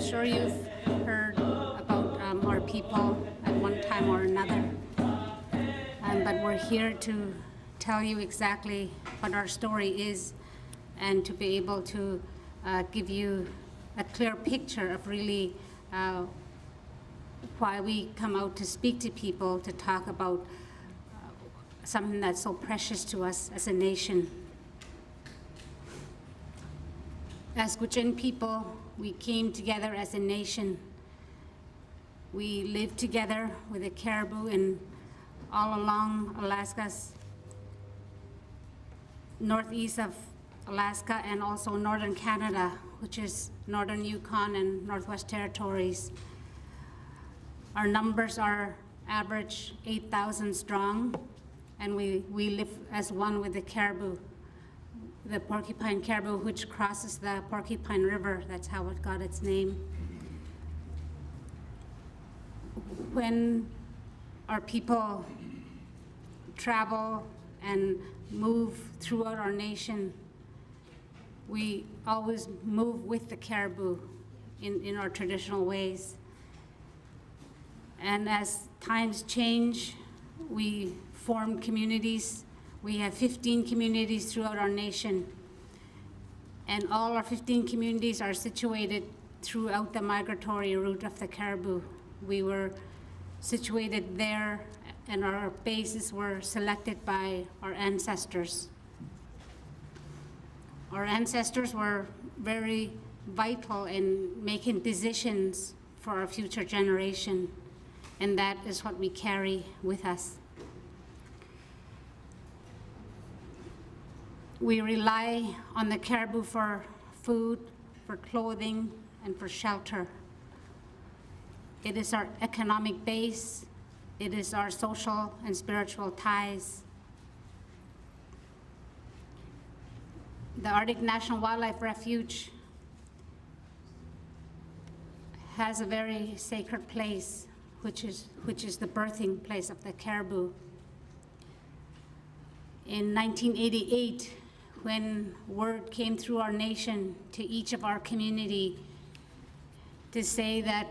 sure you've heard about our people at one time or another, but we're here to tell you exactly what our story is and to be able to give you a clear picture of really why we come out to speak to people, to talk about something that's so precious to us as a nation. As Gwich'in people, we came together as a nation. We lived together with the Caribou and all along Alaska's northeast of Alaska and also northern Canada, which is northern Yukon and Northwest Territories. Our numbers are average 8,000 strong, and we live as one with the Caribou, the Porcupine Caribou, which crosses the Porcupine River. That's how it got its name. When our people travel and move throughout our nation, we always move with the caribou in our traditional ways. And as times change, we form communities. We have 15 communities throughout our nation, and all our 15 communities are situated throughout the migratory route of the caribou. We were situated there, and our bases were selected by our ancestors. Our ancestors were very vital in making decisions for our future generation, and that is what we carry with us. We rely on the caribou for food, for clothing, and for shelter. It is our economic base. It is our social and spiritual ties. The Arctic National Wildlife Refuge has a very sacred place, which is the birthing place of the caribou. In 1988, when word came through our nation to each of our community to say that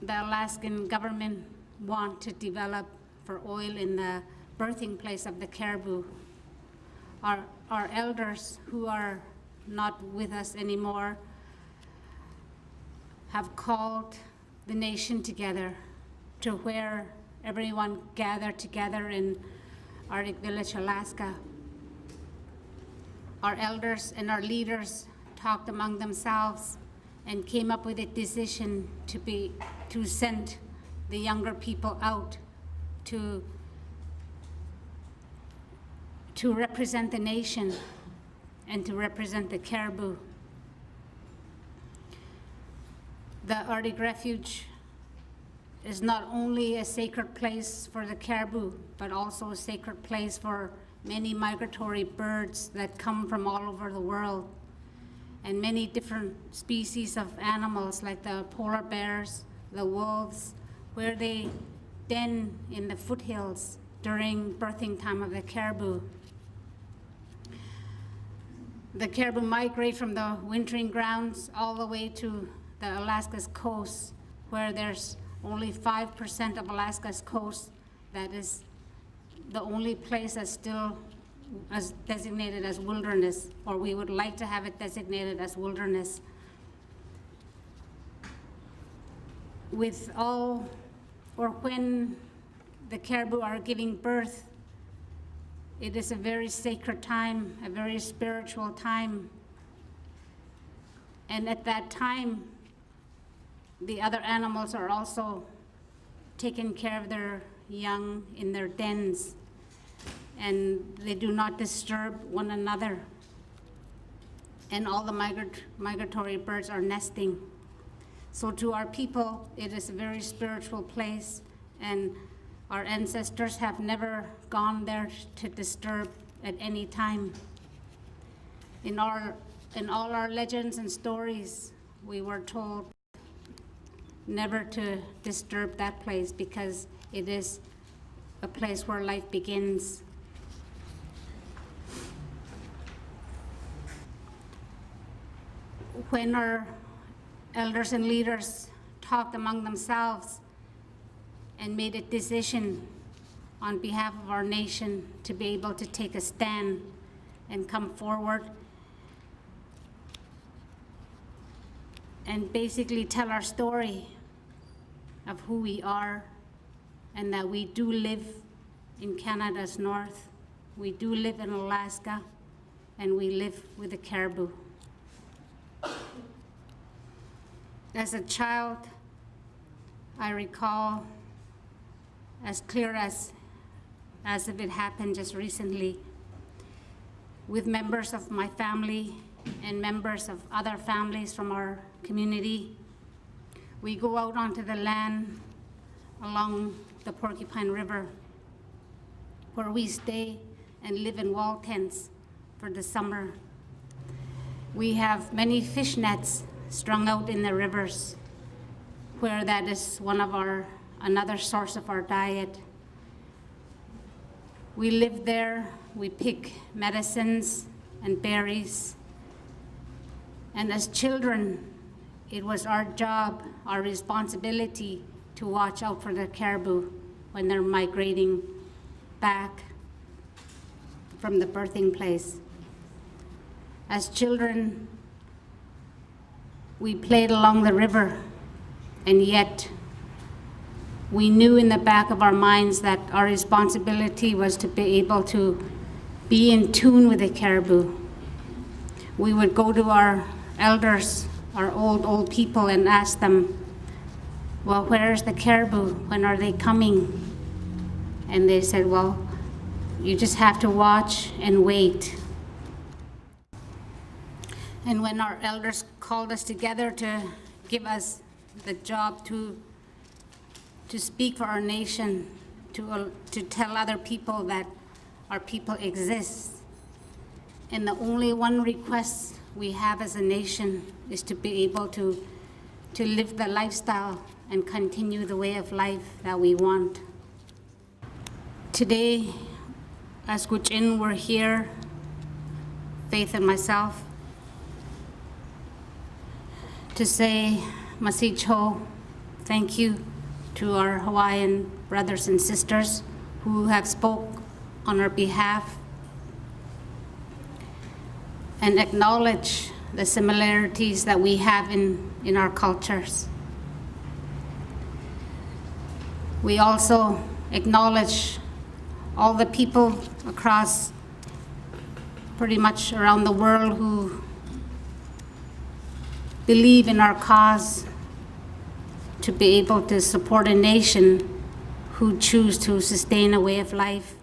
the Alaskan government want to develop for oil in the birthing place of the caribou, our elders, who are not with us anymore, have called the nation together to where everyone gathered together in Arctic Village, Alaska. Our elders and our leaders talked among themselves and came up with a decision to send the younger people out to represent the nation and to represent the caribou. The Arctic Refuge is not only a sacred place for the caribou, but also a sacred place for many migratory birds that come from all over the world, and many different species of animals like the polar bears, the wolves, where they den in the foothills during birthing time of the caribou. The caribou migrate from the wintering grounds all the way to the Alaska's coast, where there's only 5% of Alaska's coast that is the only place that's still as designated as wilderness, or we would like to have it designated as wilderness. When the caribou are giving birth, it is a very sacred time, a very spiritual time. And at that time, the other animals are also taking care of their young in their dens, and they do not disturb one another. And all the migratory birds are nesting. So to our people, it is a very spiritual place, and our ancestors have never gone there to disturb at any time. In all our legends and stories, we were told never to disturb that place because it is a place where life begins. When our elders and leaders talked among themselves and made a decision on behalf of our nation to be able to take a stand and come forward and basically tell our story of who we are and that we do live in Canada's north, we do live in Alaska, and we live with the caribou. As a child, I recall as clear as if it happened just recently, with members of my family and members of other families from our community. We go out onto the land along the Porcupine River, where we stay and live in wall tents for the summer. We have many fish nets strung out in the rivers, where that is another source of our diet. We live there, we pick medicines and berries. And as children, it was our job, our responsibility to watch out for the caribou when they're migrating back from the birthing place. As children, we played along the river, and yet we knew in the back of our minds that our responsibility was to be able to be in tune with the caribou. We would go to our elders, our old people, and ask them, well, where's the caribou? When are they coming? And they said, well, you just have to watch and wait. And when our elders called us together to give us the job to speak for our nation, to tell other people that our people exist, and the only one request we have as a nation is to be able to live the lifestyle and continue the way of life that we want. Today, as Gwich'in, we're here, Faith and myself, to say Masicho, thank you to our Hawaiian brothers and sisters who have spoke on our behalf, and acknowledge the similarities that we have in our cultures. We also acknowledge all the people across pretty much around the world who believe in our cause to be able to support a nation who choose to sustain a way of life.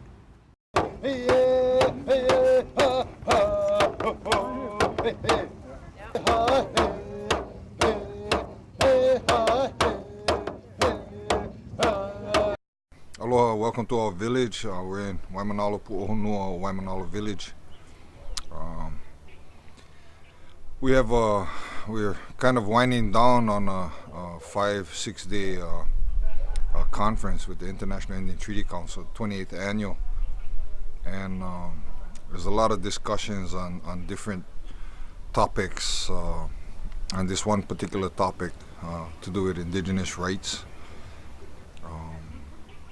Aloha, welcome to our village. We're in Waimanalo Pu'ohonua, Waimanalo Village. We're kind of winding down on a 5-6 day conference with the International Indian Treaty Council, 28th annual. And there's a lot of discussions on different topics, on this one particular topic to do with indigenous rights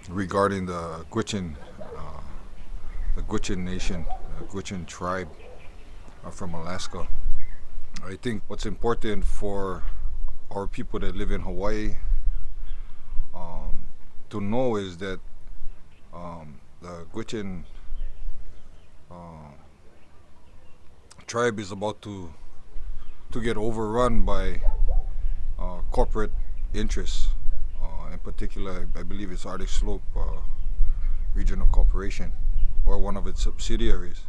regarding the Gwich'in Nation, the Gwich'in tribe from Alaska. I think what's important for our people that live in Hawaii to know is that the Gwich'in tribe is about to get overrun by corporate interests. In particular, I believe it's Arctic Slope Regional Corporation, or one of its subsidiaries.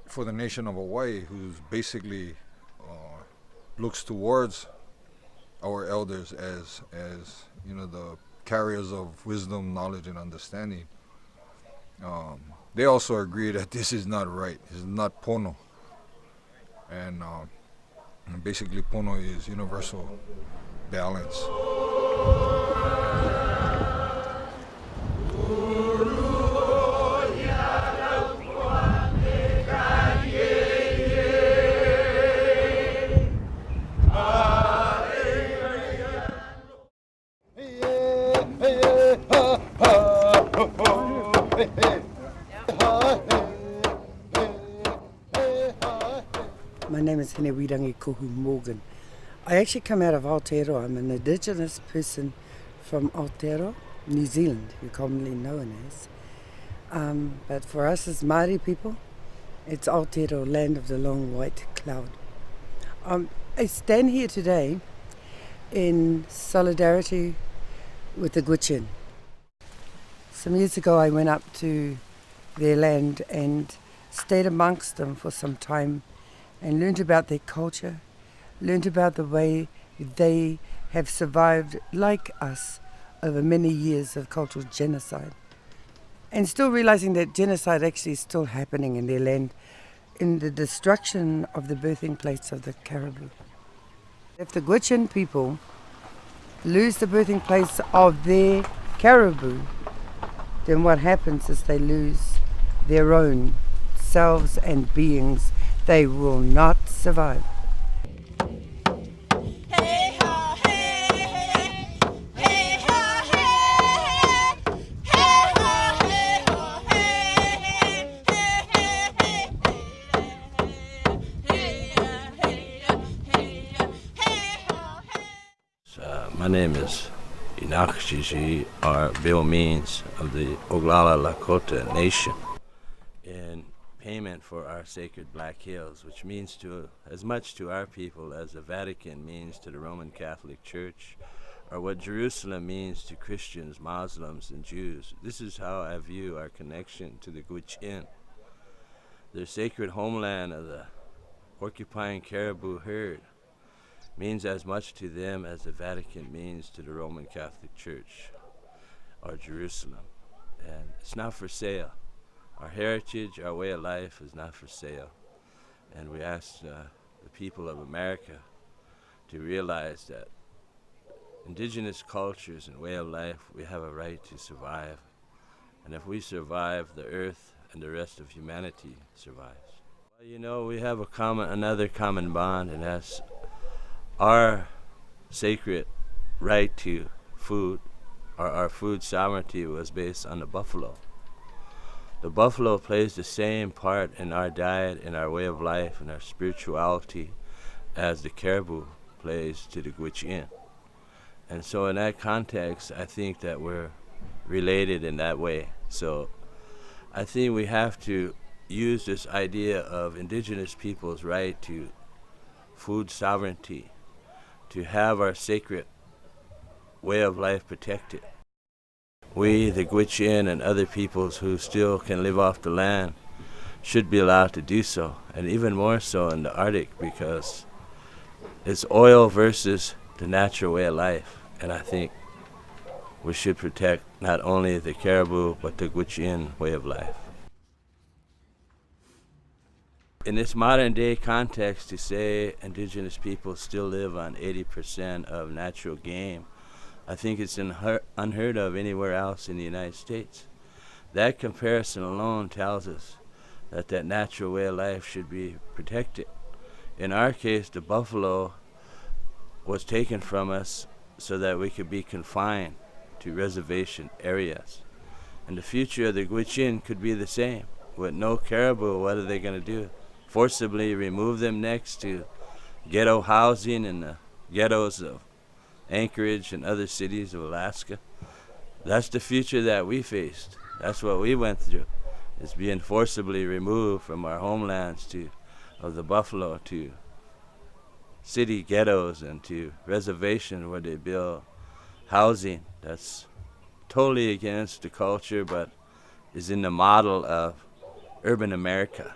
For the nation of Hawaii, who's basically looks towards our elders as the carriers of wisdom, knowledge, and understanding, they also agree that this is not right. This is not pono, and basically pono is universal balance. Tēnei Wirangi Kohu Morgan. I actually come out of Aotearoa. I'm an Indigenous person from Aotearoa, New Zealand, you're commonly known as. But for us as Māori people, it's Aotearoa, land of the long white cloud. I stand here today in solidarity with the Gwich'in. Some years ago I went up to their land and stayed amongst them for some time and learned about their culture, learned about the way they have survived like us over many years of cultural genocide. And still realizing that genocide actually is still happening in their land in the destruction of the birthing place of the caribou. If the Gwich'in people lose the birthing place of their caribou, then what happens is they lose their own selves and beings. They will not survive. My name is Inakshiji, or Bill Means, of the Oglala Lakota Nation, in payment for our sacred Black Hills, which means to as much to our people as the Vatican means to the Roman Catholic Church, or what Jerusalem means to Christians, Muslims, and Jews. This is how I view our connection to the Gwich'in. Their sacred homeland of the porcupine caribou herd means as much to them as the Vatican means to the Roman Catholic Church or Jerusalem. And it's not for sale. Our heritage, our way of life is not for sale. And we ask the people of America to realize that indigenous cultures and way of life, we have a right to survive. And if we survive, the earth and the rest of humanity survives. Well, you know, we have another common bond, and that's our sacred right to food, or our food sovereignty, was based on the buffalo. The buffalo plays the same part in our diet, in our way of life, in our spirituality, as the caribou plays to the Gwich'in. And so in that context, I think that we're related in that way. So I think we have to use this idea of indigenous people's right to food sovereignty to have our sacred way of life protected. We, the Gwich'in, and other peoples who still can live off the land should be allowed to do so, and even more so in the Arctic, because it's oil versus the natural way of life, and I think we should protect not only the caribou but the Gwich'in way of life. In this modern day context, to say indigenous people still live on 80% of natural game, I think it's unheard of anywhere else in the United States. That comparison alone tells us that that natural way of life should be protected. In our case, the buffalo was taken from us so that we could be confined to reservation areas. And the future of the Gwich'in could be the same. With no caribou, what are they going to do? Forcibly remove them next to ghetto housing in the ghettos of Anchorage and other cities of Alaska? That's the future that we faced. That's what we went through. It's being forcibly removed from our homelands of the buffalo to city ghettos and to reservations where they build housing that's totally against the culture but is in the model of urban America.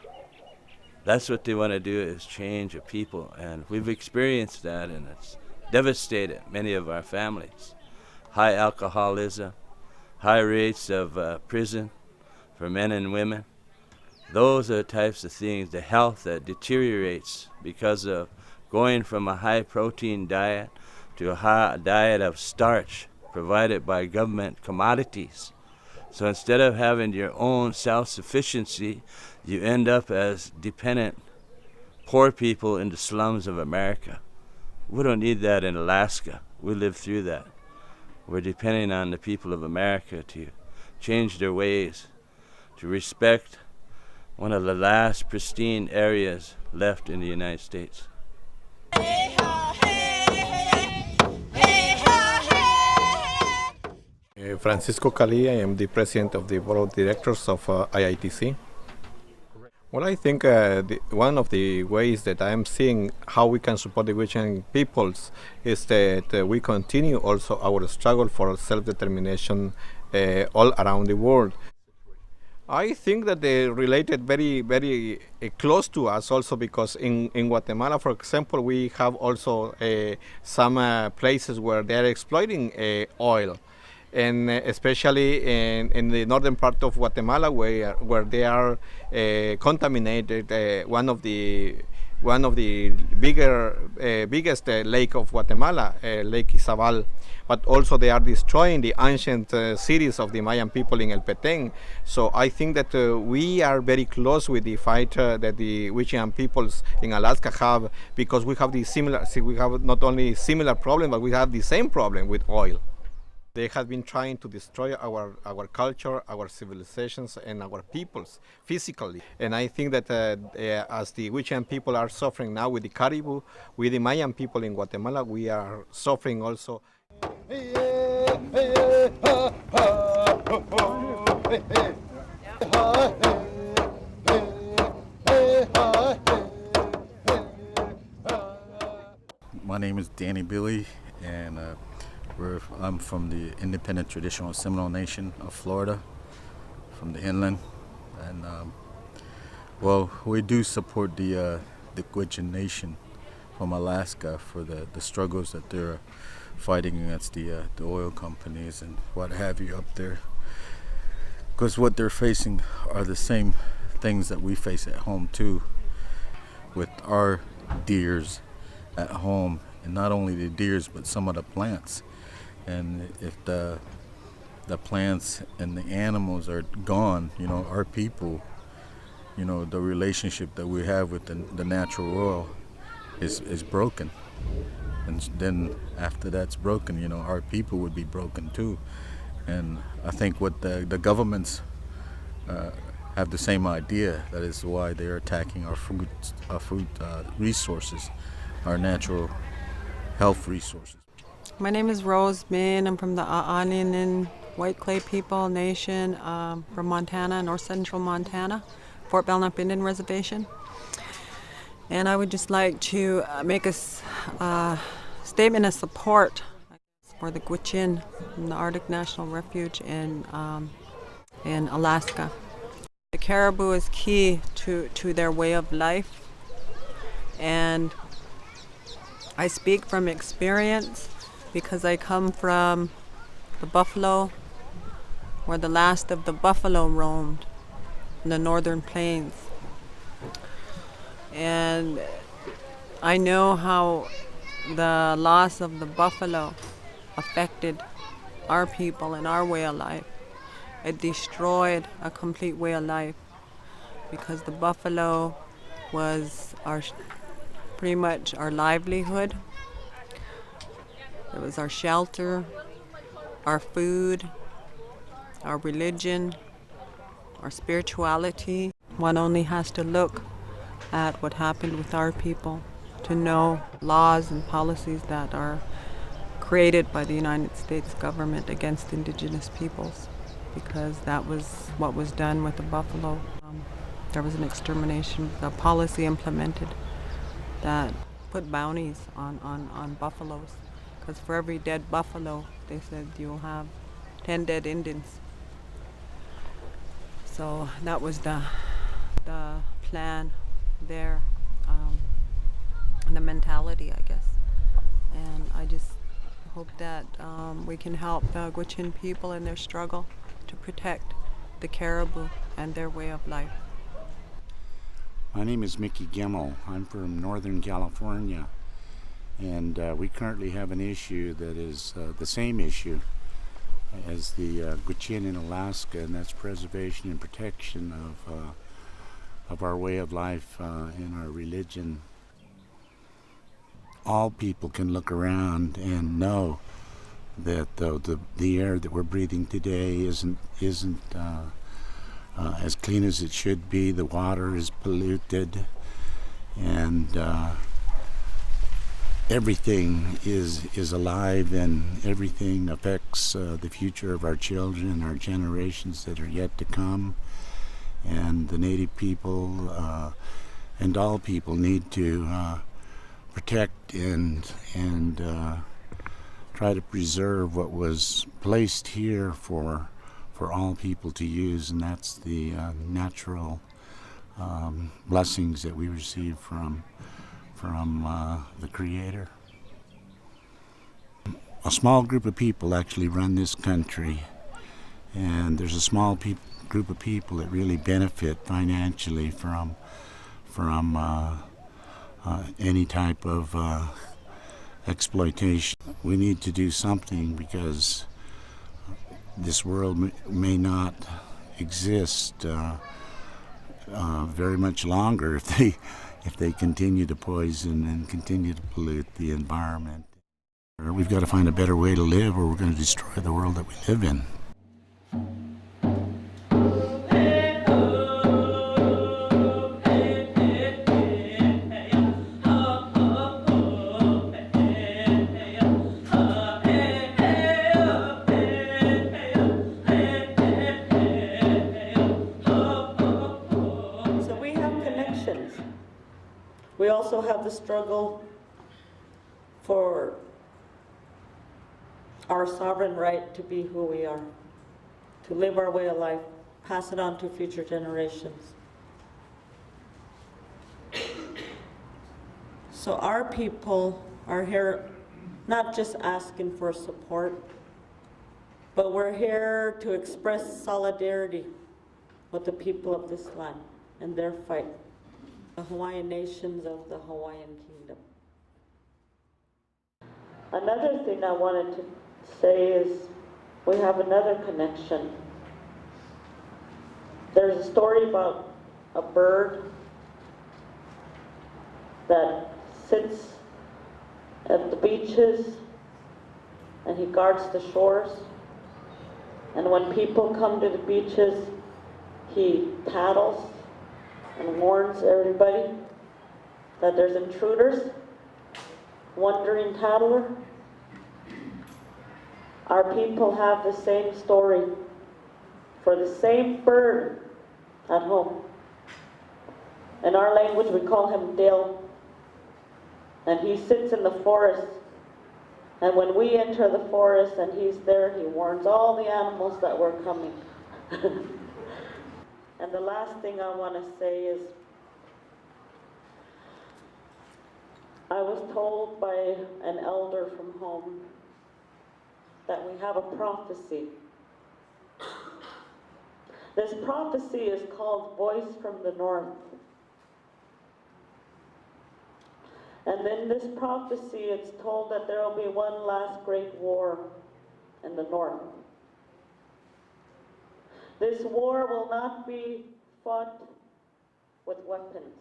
That's what they want to do, is change a people, and we've experienced that, and it's devastated many of our families. High alcoholism, high rates of prison for men and women. Those are the types of things, the health that deteriorates because of going from a high protein diet to a diet of starch provided by government commodities. So instead of having your own self-sufficiency, you end up as dependent poor people in the slums of America. We don't need that in Alaska. We lived through that. We're depending on the people of America to change their ways, to respect one of the last pristine areas left in the United States. Francisco Cali. I am the president of the board of directors of IITC. Well, I think one of the ways that I am seeing how we can support the Gwich'in peoples is that we continue also our struggle for self-determination all around the world. I think that they related very, very close to us also because in Guatemala, for example, we have also some places where they are exploiting oil. And especially in the northern part of Guatemala, where they are contaminated, one of the biggest lake of Guatemala, Lake Izabal, but also they are destroying the ancient cities of the Mayan people in El Petén. So I think that we are very close with the fight that the Gwich'in peoples in Alaska have, because we have we have not only similar problem, but we have the same problem with oil. They have been trying to destroy our culture, our civilizations, and our peoples physically. And I think that as the Gwich'in people are suffering now with the Caribou, with the Mayan people in Guatemala, we are suffering also. My name is Danny Billy, and I'm from the Independent Traditional Seminole Nation of Florida, from the inland, and well, we do support the Gwich'in Nation from Alaska for the struggles that they're fighting against the oil companies and what have you up there, because what they're facing are the same things that we face at home too, with our deers at home, and not only the deers but some of the plants. And if the plants and the animals are gone, you know, our people, you know, the relationship that we have with the natural world is broken. And then after that's broken, you know, our people would be broken too. And I think what the governments have the same idea. That is why they're attacking our food resources, our natural health resources. My name is Rose Min. I'm from the A'aninin White Clay People Nation from Montana, north central Montana, Fort Belknap Indian Reservation. And I would just like to make a statement of support for the Gwich'in from the Arctic National Refuge in Alaska. The caribou is key to their way of life, and I speak from experience because I come from the buffalo, where the last of the buffalo roamed in the northern plains. And I know how the loss of the buffalo affected our people and our way of life. It destroyed a complete way of life because the buffalo was pretty much our livelihood. It was our shelter, our food, our religion, our spirituality. One only has to look at what happened with our people to know laws and policies that are created by the United States government against indigenous peoples, because that was what was done with the buffalo. There was an extermination, a policy implemented that put bounties on buffaloes, because for every dead buffalo, they said you'll have 10 dead Indians. So that was the plan there, and the mentality, I guess. And I just hope that we can help the Gwich'in people in their struggle to protect the caribou and their way of life. My name is Mickey Gemmel. I'm from Northern California, and we currently have an issue that is the same issue as the Gwich'in in Alaska, and that's preservation and protection of our way of life and our religion. All people can look around and know that the air that we're breathing today isn't as clean as it should be. The water is polluted, and everything is alive, and everything affects the future of our children, our generations that are yet to come. And the Native people and all people need to protect and try to preserve what was placed here for all people to use, and that's the natural blessings that we receive from the Creator. A small group of people actually run this country, and there's a small group of people that really benefit financially from any type of exploitation. We need to do something, because this world may not exist very much longer if they continue to poison and continue to pollute the environment. We've got to find a better way to live, or we're going to destroy the world that we live in. So we have connections. We also have the struggle for our sovereign right to be who we are, to live our way of life, pass it on to future generations. So our people are here not just asking for support, but we're here to express solidarity with the people of this land and their fight, the Hawaiian nations of the Hawaiian Kingdom. Another thing I wanted to say is we have another connection. There's a story about a bird that sits at the beaches and he guards the shores. And when people come to the beaches, he paddles and warns everybody that there's intruders, wandering paddler. Our people have the same story for the same bird at home. In our language, we call him Dale. And he sits in the forest. And when we enter the forest and he's there, he warns all the animals that we're coming. And the last thing I want to say is, I was told by an elder from home that we have a prophecy. This prophecy is called Voice from the North. And in this prophecy, it's told that there will be one last great war in the North. This war will not be fought with weapons.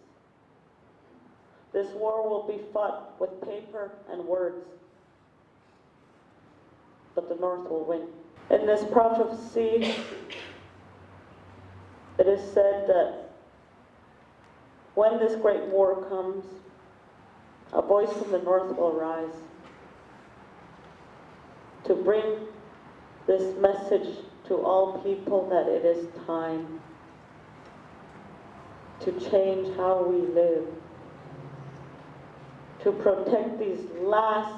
This war will be fought with paper and words. But the North will win. In this prophecy, it is said that when this great war comes, a voice from the North will rise to bring this message to all people that it is time to change how we live, to protect these last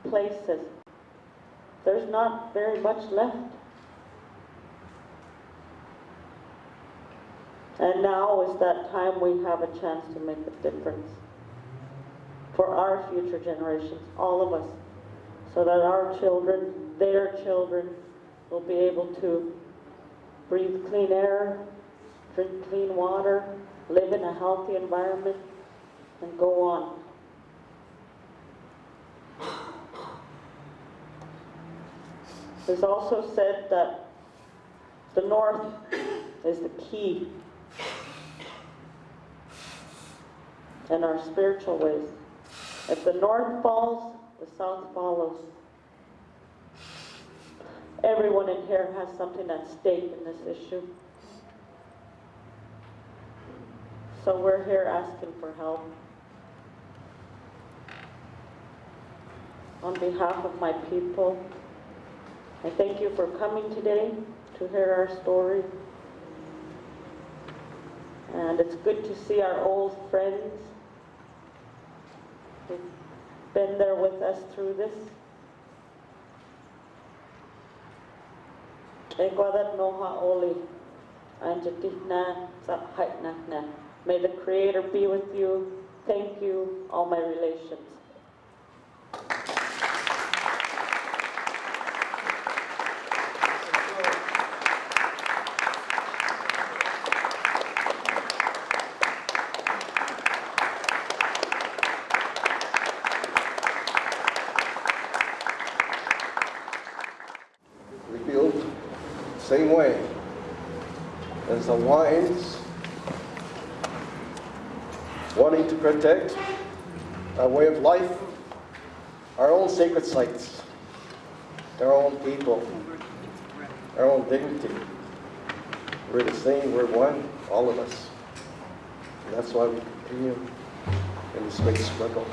places. There's not very much left. And now is that time we have a chance to make a difference for our future generations, all of us, so that our children, their children, will be able to breathe clean air, drink clean water, live in a healthy environment, and go on. It's also said that the North is the key in our spiritual ways. If the North falls, the South follows. Everyone in here has something at stake in this issue. So we're here asking for help. on behalf of my people, I thank you for coming today to hear our story. And it's good to see our old friends who've been there with us through this. May the Creator be with you. Thank you, all my relations. We feel the same way as the Hawaiians, wanting to protect our way of life, our own sacred sites, our own people, our own dignity. We're the same, we're one, all of us. And that's why we continue in this great struggle.